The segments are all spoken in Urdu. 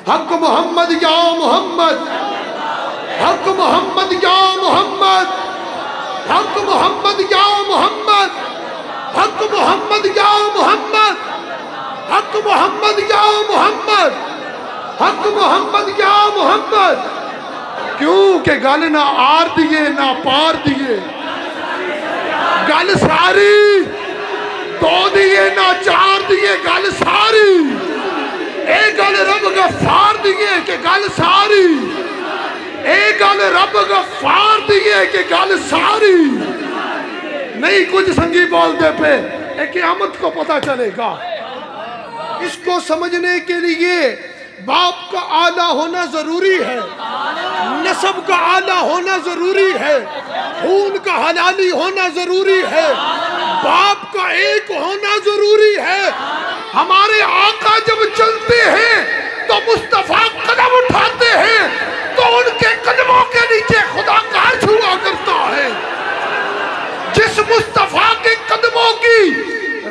حق محمد یا محمد، حق محمد یا محمد، حق محمد یا محمد، حق محمد یا محمد، حق محمد یا محمد، حق محمد یا محمد۔ کیوں کہ گل نہ آر دیے نہ پار دیے، گل ساری دو دیے نہ چار دیے، گل ساری اے گل رب غفار دیے کہ گل ساری، اے گل رب غفار دیے کہ گل ساری۔ نہیں کچھ سنگی بولتے پہ اے قیامت کو پتہ چلے گا۔ اس کو سمجھنے کے لیے باپ کا اعلیٰ ہونا ضروری ہے، نسب کا اعلیٰ ہونا ضروری ہے، خون کا حلالی ہونا ضروری ہے، باپ کا ایک ہونا ضروری ہے۔ ہمارے آقا جب چلتے ہیں تو مصطفیٰ قدم اٹھاتے ہیں تو ان کے قدموں کے نیچے خدا کا عرش ہوا کرتا ہے۔ جس مصطفیٰ کے قدموں کی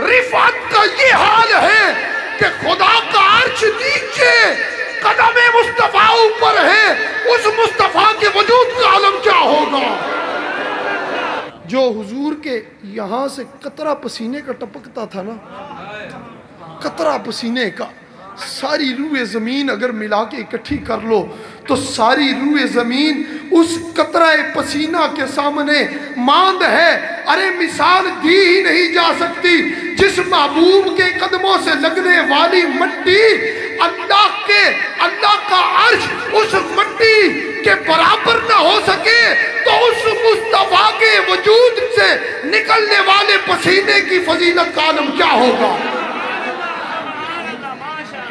رفعت کا یہ حال ہے کہ خدا کا عرش نیچے قدم مصطفیٰ اوپر ہے، اس مصطفیٰ کے وجود کا عالم کیا ہوگا؟ جو حضور کے یہاں سے قطرہ پسینے کا ٹپکتا تھا نا، قطرہ پسینے کا، ساری روح زمین اگر ملا کے اکٹھی کر لو تو ساری روح زمین اس قطرہ پسینہ کے سامنے ماند ہے۔ ارے مثال دی ہی نہیں جا سکتی۔ جس محبوب کے قدموں سے لگنے والی مٹی اللہ کا عرش اس مٹی کے برابر نہ ہو سکے تو اس مصطفیٰ کے وجود سے نکلنے والے پسینے کی فضیلت کا عالم کیا ہوگا؟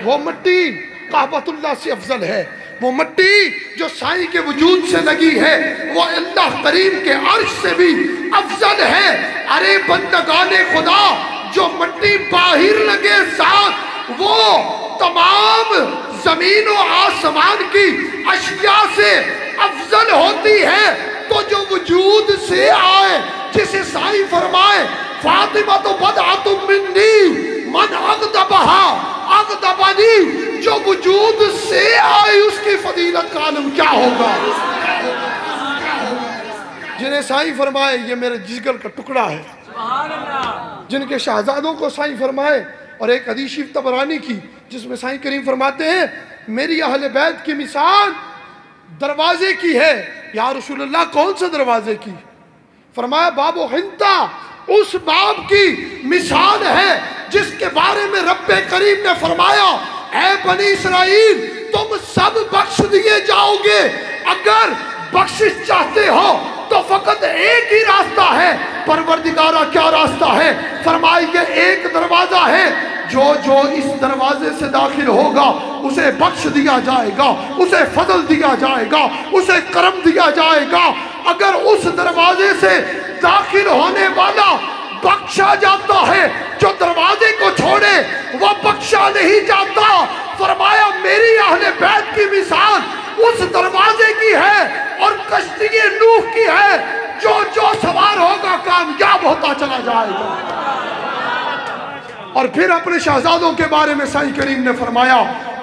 وہ مٹی کعبۃ اللہ سے افضل ہے، وہ مٹی جو سائیں کے وجود سے لگی ہے وہ اللہ کریم کے عرش سے بھی افضل ہے۔ ارے بندگان خدا، جو مٹی باہر لگے ساتھ وہ تمام زمین و آسمان کی اشیاء سے افضل ہوتی ہے، تو جو وجود سے آئے، جسے سائیں فرمائے فاطمہ تو بدعۃ منی من اغضبہا اغضبنی، جو وجود سے آئی اس کی فضیلت کا عالم کیا ہوگا؟ جنہیں سائیں فرمائے یہ میرے جگر کا ٹکڑا ہے، جن کے شہزادوں کو سائیں فرمائے، اور ایک حدیث شریف طبرانی کی جس میں سائیں کریم فرماتے ہیں میری اہل بیت کی مثال دروازے کی ہے۔ یا رسول اللہ کون سے دروازے کی؟ فرمایا باب و حنطہ، اس باب کی مثال ہے جس کے بارے میں رب کریم نے فرمایا اے بنی اسرائیل تم سب بخش دیے جاؤ گے، اگر بخشش چاہتے ہو تو فقط ایک ہی راستہ ہے۔ پروردگارہ کیا راستہ ہے؟ فرمایا یہ ایک دروازہ ہے، جو اس دروازے سے داخل ہوگا اسے بخش دیا جائے گا، اسے فضل دیا جائے گا، اسے کرم دیا جائے گا۔ اگر اس دروازے سے داخل ہونے والا بخشا جاتا ہے، جو دروازے کو چھوڑے وہ بخشا نہیں جاتا۔ فرمایا میری اہل بیت کی مثال اس دروازے کی ہے اور کشتی نوح کی ہے، جو سوار ہوگا کامیاب ہوتا چلا جائے گا۔ اور پھر اپنے شہزادوں کے بارے میں سائیں کریم نے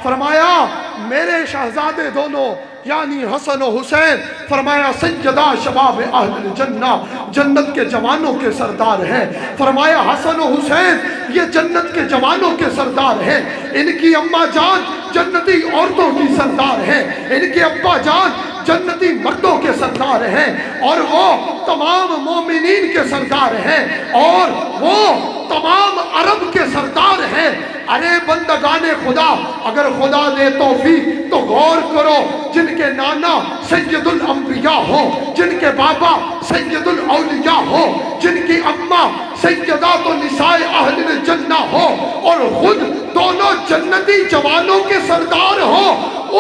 فرمایا میرے شہزادے دونوں یعنی حسن و حسین، فرمایا سیدہ شباب اہل الجنہ، جنت کے جوانوں کے سردار ہیں۔ فرمایا حسن و حسین یہ جنت کے جوانوں کے سردار ہیں، ان کی اماں جان جنتی عورتوں کی سردار ہیں، ان کے ابا جان جنتی مردوں کے سردار ہیں، اور وہ تمام مومنین کے سردار ہیں، اور وہ تمام عرب کے سردار ہیں۔ ارے بندگان خدا، اگر خدا دے توفیق تو غور کرو، جن کے نانا سید الانبیاء ہو، جن کے بابا سید الاولیاء ہو، جن کی اماں سیدات و نساء اہل الجنہ ہو، اور خود دونوں جنتی جوانوں کے سردار ہو،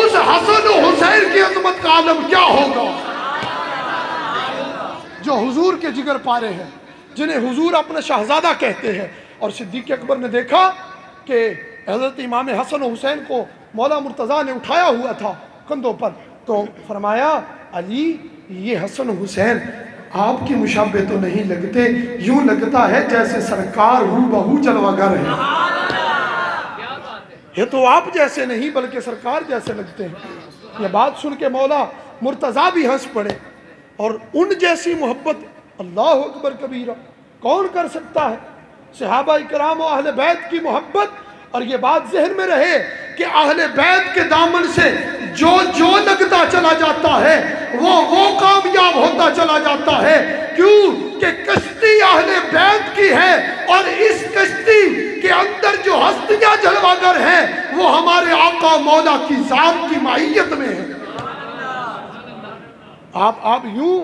اس حسن و حسین کی عظمت کا عالم کیا ہوگا؟ جو حضور کے جگر پارے ہیں، جنہیں حضور اپنا شہزادہ کہتے ہیں۔ اور صدیق اکبر نے دیکھا کہ حضرت امام حسن و حسین کو مولا مرتضیٰ نے اٹھایا ہوا تھا کندھوں پر، تو فرمایا علی یہ حسن و حسین آپ کی مشابہ تو نہیں لگتے، یوں لگتا ہے جیسے سرکار ہو بہو جلوہ گر ہے۔ یہ تو آپ جیسے نہیں بلکہ سرکار جیسے لگتے ہیں۔ یہ بات سن کے مولا مرتضیٰ بھی ہنس پڑے، اور ان جیسی محبت اللہ اکبر کبیرہ کون کر سکتا ہے؟ صحابہ کرام و اہل بیت کی محبت، اور یہ بات ذہن میں رہے کہ اہل بیت کے دامن سے جو جو لگتا چلا جاتا ہے وہ کامیاب ہوتا چلا جاتا ہے، کیوں کہ کشتی اہل بیت کی ہے، اور اس کشتی کے اندر جو ہستیاں جلواگر ہیں وہ ہمارے آقا مولا کی ذات کی معیت میں ہیں۔ آپ یوں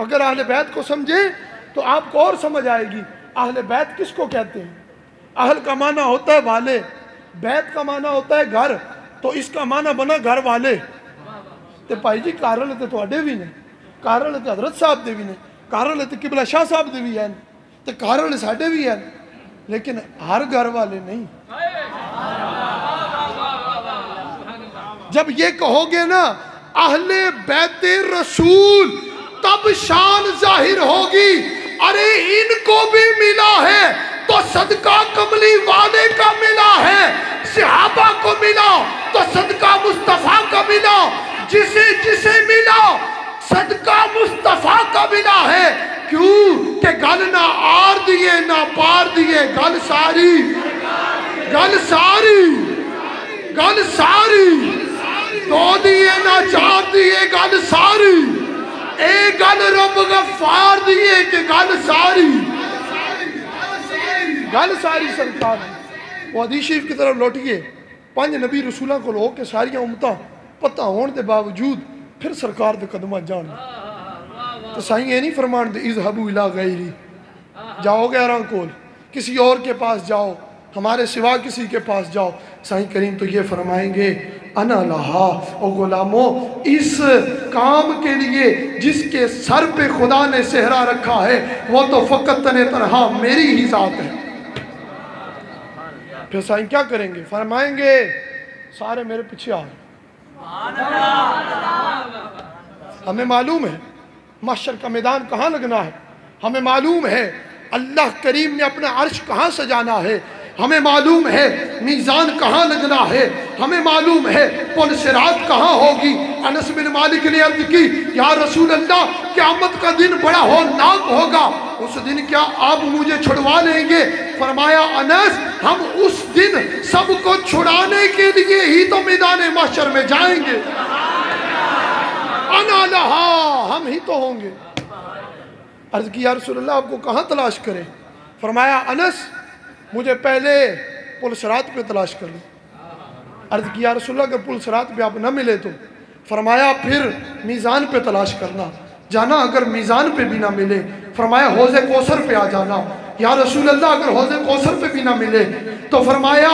اگر اہل بیت کو سمجھیں تو آپ کو اور سمجھ آئے گی اہل بیت کس کو کہتے ہیں۔ اہل کا معنی ہوتا ہے والے، بیت کا معنی ہوتا ہے گھر، تو اس کا معنی بنا گھر والے۔ تے بھائی جی گھر والے تے تواڈے بھی نے، گھر والے تے حضرت صاحب دے بھی نے، گھر والے تے قبلہ شاہ صاحب دے بھی ہیں، تے گھر والے ساڈے بھی ہیں، لیکن ہر گھر والے نہیں۔ جب یہ کہو گے نا اہل بیت رسول، تب شان ظاہر ہوگی، ارے ان کو بھی ملا ہے تو صدقہ کملی والے کا ملا ہے، صحابہ کو ملا تو صدقہ مصطفیٰ کا ملا، جسے ملا صدقہ مصطفیٰ کا ملا ہے۔ کیوں کہ گل نہ آر دیے نہ پار دیے، گل ساری دو دیے نہ چار دیے، گل ساری اے گل رب غفار دیے کہ گل ساری سرکار ہے۔ وہ حدیث شریف کی طرف لوٹیے، 5 نبی رسولہ کو لوگ کے ساریاں امتاں پتہ ہون دے باوجود پھر سرکار دے قدمہ جان تو سائیں یہ نہیں فرمان دے اذهبوا الی غیری، جاؤ غیراں کول، کسی اور کے پاس جاؤ، ہمارے سوا کسی کے پاس جاؤ۔ سائیں کریم تو یہ فرمائیں گے انا لہا، او غلاموں اس کام کے لیے جس کے سر پہ خدا نے صحرا رکھا ہے وہ تو فقط تنہا میری ہی ذات ہے۔ پھر سائیں کیا کریں گے؟ فرمائیں گے سارے میرے پیچھے آئیں۔ ہمیں معلوم ہے محشر کا میدان کہاں لگنا ہے، ہمیں معلوم ہے اللہ کریم نے اپنا عرش کہاں سجانا ہے، ہمیں معلوم ہے میزان کہاں لگنا ہے، ہمیں معلوم ہے پل صراط کہاں ہوگی۔ انس بن مالک نے عرض کی یا رسول اللہ قیامت کا دن بڑا ہولناک ہوگا، اس دن کیا آپ مجھے چھڑوا لیں گے؟ فرمایا انس ہم اس دن سب کو چھڑانے کے لیے ہی تو میدان محشر میں جائیں گے۔ انا لہا، ہم ہی تو ہوں گے۔ عرض کی یا رسول اللہ آپ کو کہاں تلاش کریں؟ فرمایا انس مجھے پہلے پل صراط پہ تلاش کر لیں۔ عرض کی یا رسول اللہ اگر پل صراط پہ آپ نہ ملے تو فرمایا پھر میزان پہ تلاش کرنا، جانا اگر میزان پہ بھی نہ ملے فرمایا حوض کوثر پہ آ جانا۔ یا رسول اللہ اگر حوض کوثر پہ بھی نہ ملے تو فرمایا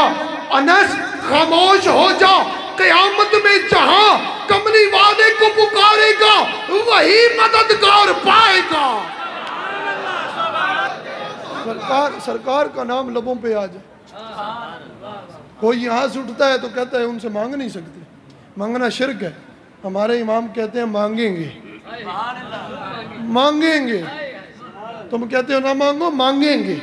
انس خاموش ہو جا، قیامت میں جہاں کملی والے کو پکارے گا وہی مددگار پائے گا۔ سرکار کا نام لبوں پہ آ جائے، کوئی یہاں سے اٹھتا ہے تو کہتا ہے ان سے مانگ نہیں سکتے، مانگنا شرک ہے۔ ہمارے امام کہتے ہیں مانگیں گے، تم کہتے ہو نہ مانگو، مانگیں گے،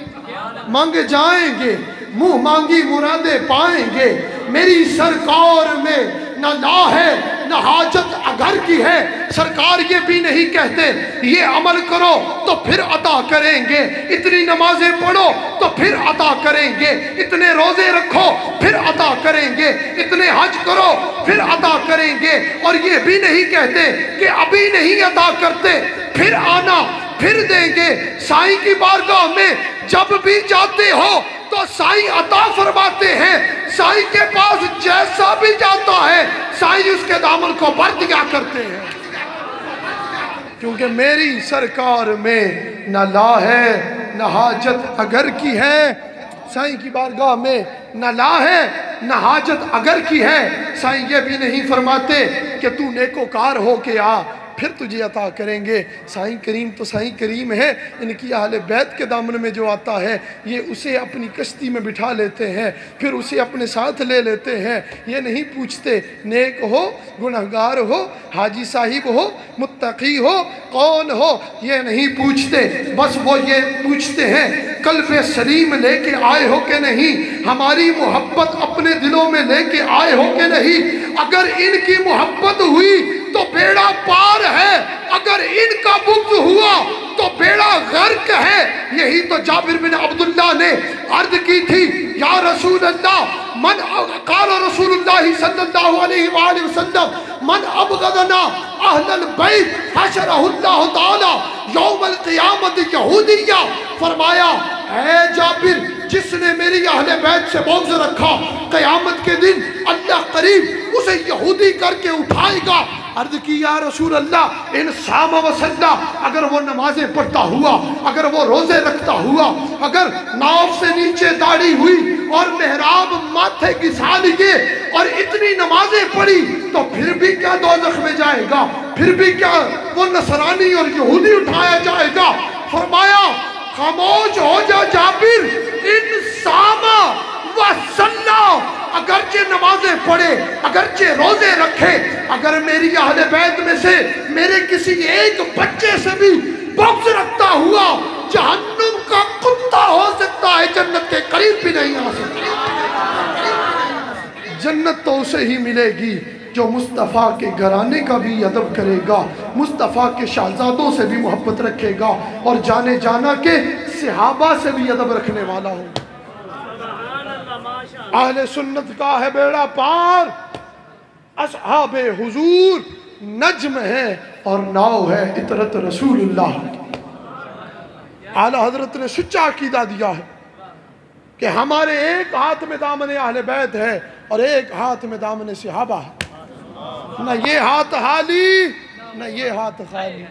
مانگے جائیں گے، منہ مانگی مرادیں پائیں گے۔ میری سرکار میں نہ لا ہے نہ حاجت اگر کی ہے، سرکار یہ بھی نہیں کہتے یہ عمل کرو تو پھر عطا کریں گے، اتنی نمازیں پڑھو تو پھر عطا کریں گے، اتنے روزے رکھو پھر عطا کریں گے، اتنے حج کرو پھر عطا کریں گے، اور یہ بھی نہیں کہتے کہ ابھی نہیں عطا کرتے پھر آنا پھر دیں گے۔ سائیں کی بارگاہ میں جب بھی جاتے ہو تو سائیں عطا فرماتے ہیں، سائیں کے پاس جیسا بھی جاتا ہے سائیں اس کے دامن کو بھر دیا کرتے ہیں، کیونکہ میری سرکار میں نہ لا ہے نہ حاجت اگر کی ہے۔ سائیں کی بارگاہ میں نہ لا ہے نہ حاجت اگر کی ہے، سائیں یہ بھی نہیں فرماتے کہ تو نیکوکار ہو کے آ پھر تجھے عطا کریں گے۔ سائیں کریم تو سائیں کریم ہے، ان کی اہل بیت کے دامن میں جو آتا ہے یہ اسے اپنی کشتی میں بٹھا لیتے ہیں، پھر اسے اپنے ساتھ لے لیتے ہیں۔ یہ نہیں پوچھتے نیک ہو گنہگار ہو حاجی صاحب ہو متقی ہو کون ہو، یہ نہیں پوچھتے، بس وہ یہ پوچھتے ہیں قلب سلیم لے کے آئے ہو کہ نہیں؟ ہماری محبت اپنے دلوں میں لے کے آئے ہو کہ نہیں؟ اگر ان کی محبت ہوئی تو بیڑا پار ہے، اگر ان کا بغض ہوا تو بیڑا غرق ہے۔ یہی تو جابر بن عبداللہ نے عرض کی تھی، یا رسول اللہ من قال رسول اللہ صلی اللہ علیہ وآلہ وسلم من ابغضنا اہل البیت حشرہ اللہ تعالی یوم القیامت یہودیہ۔ فرمایا اے جابر، جس نے میری اہل بیت سے بغض رکھا قیامت کے دن اللہ قریب اسے یہودی کر کے اٹھائے گا۔ عرض کی یا رسول اللہ ان صام و صلی، اگر وہ نمازیں پڑھتا ہوا، اگر وہ روزے رکھتا ہوا، اگر ناف سے نیچے داڑھی ہوئی اور محراب ماتھے کی لیے اور اتنی نمازیں پڑھی تو پھر بھی کیا دوزخ میں جائے گا؟ پھر بھی کیا وہ نصرانی اور یہودی اٹھایا جائے گا؟ فرمایا خاموش ہو جا جابر، ان صام و صلی، اگرچہ نمازیں پڑھے، اگرچہ روزے رکھے، اگر میری اہل بیت میں سے میرے کسی ایک بچے سے بھی بغض رکھتا ہوا جہنم کا کتا ہو سکتا ہے، جنت کے قریب بھی نہیں آ سکتا۔ جنت تو اسے ہی ملے گی جو مصطفیٰ کے گھرانے کا بھی ادب کرے گا، مصطفیٰ کے شہزادوں سے بھی محبت رکھے گا، اور جانے جانا کے صحابہ سے بھی ادب رکھنے والا ہوگا۔ اہل سنت کا ہے بیڑا پار، اصحاب حضور نجم ہے اور ناؤ ہے اطرت رسول اللہ۔ اعلی حضرت نے سچا عقیدہ دیا ہے کہ ہمارے ایک ہاتھ میں دامن اہل بیت ہے اور ایک ہاتھ میں دامن صحابہ ہے، نہ یہ ہاتھ خالی نہ یہ ہاتھ خالی۔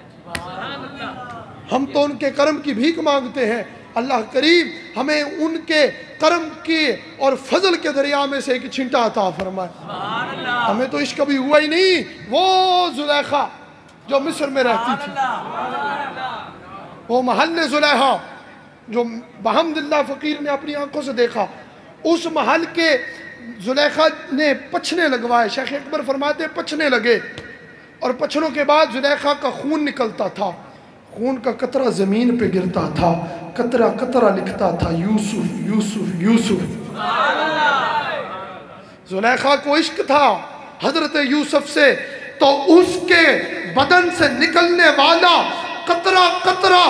ہم تو ان کے کرم کی بھیک مانگتے ہیں، اللہ کریم ہمیں ان کے کرم کی اور فضل کے دریا میں سے ایک چھنٹا عطا فرمائے۔ ہمیں تو عشق کبھی ہوا ہی نہیں۔ وہ زلیخا جو مصر میں رہتی تھی، وہ محل زلیخا جو بحمداللہ فقیر نے اپنی آنکھوں سے دیکھا، اس محل کے زلیخا نے پچھنے لگوائے۔ شیخ اکبر فرماتے پچھنے لگے، اور پچھنوں کے بعد زلیخا کا خون نکلتا تھا، خون کا قطرہ زمین پہ گرتا تھا، قطرہ قطرہ لکھتا تھا یوسف یوسف یوسف۔ زلیخا کو عشق تھا حضرت یوسف سے، تو اس کے بدن سے نکلنے والا قطرہ قطرہ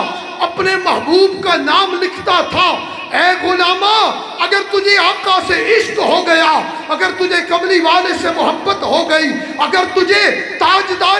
اپنے محبوب کا نام لکھتا تھا۔ اے غلامہ، اگر تجھے آقا سے عشق ہو گیا، اگر تجھے کملی والے سے محبت ہو گئی، اگر تجھے تاجدار